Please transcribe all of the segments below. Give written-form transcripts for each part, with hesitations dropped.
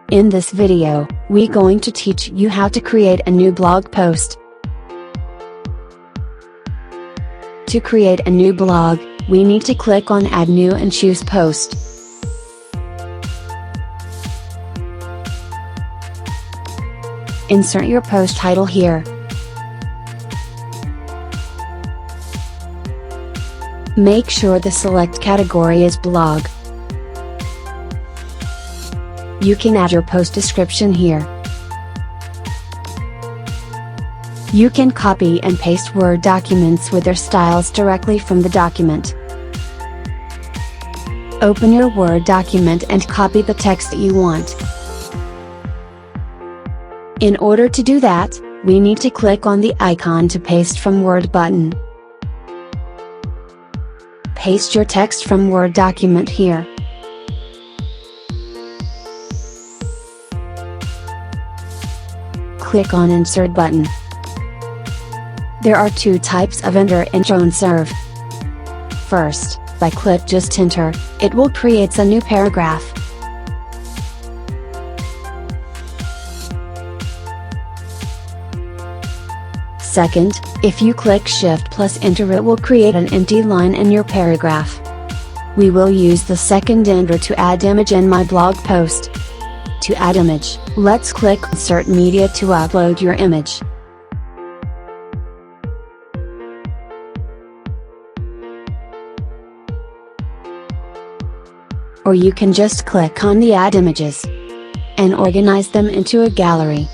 In this video, we're going to teach you how to create a new blog post. To create a new blog, we need to click on Add New and choose Post. Insert your post title here. Make sure the select category is blog. You can add your post description here. You can copy and paste Word documents with their styles directly from the document. Open your Word document and copy the text that you want. In order to do that, we need to click on the icon to paste from Word button. Paste your text from Word document here. Click on Insert button. There are two types of enter in Tronserve. First, by click just enter, it will create a new paragraph. Second, if you click Shift plus enter, it will create an empty line in your paragraph. We will use the second enter to add image in my blog post. To add image, let's click Insert Media to upload your image. Or you can just click on the Add Images and organize them into a gallery.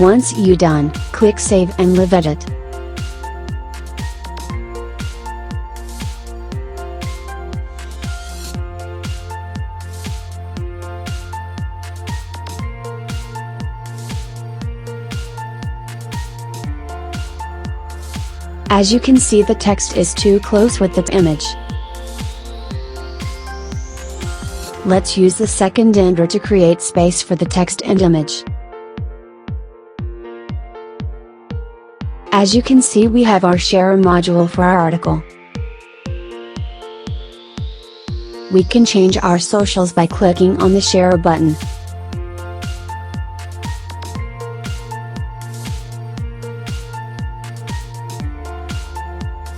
Once you're done, click Save and Live Edit. As you can see, the text is too close with the image. Let's use the second enter to create space for the text and image. As you can see, we have our share module for our article. We can change our socials by clicking on the share button.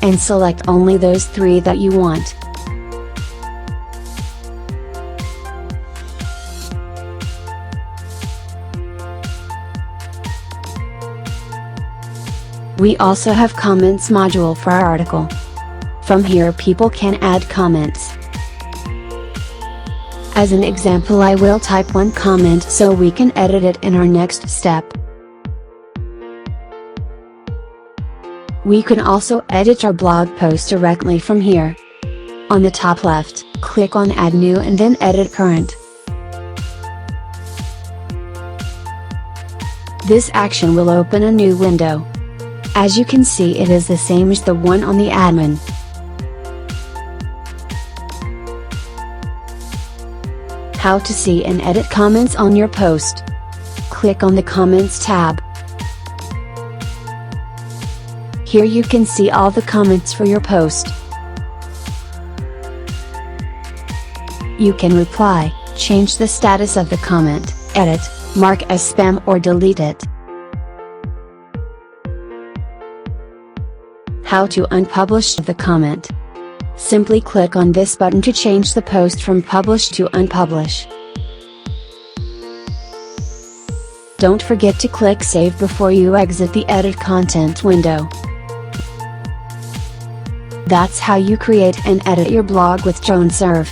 And select only those 3 that you want. We also have comments module for our article. From here, people can add comments. As an example, I will type one comment so we can edit it in our next step. We can also edit our blog post directly from here. On the top left, click on Add New and then Edit Current. This action will open a new window. As you can see, it is the same as the one on the admin. How to see and edit comments on your post. Click on the Comments tab. Here you can see all the comments for your post. You can reply, change the status of the comment, edit, mark as spam or delete it. How to unpublish the comment. Simply click on this button to change the post from publish to unpublish. Don't forget to click Save before you exit the Edit Content window. That's how you create and edit your blog with Tronserve.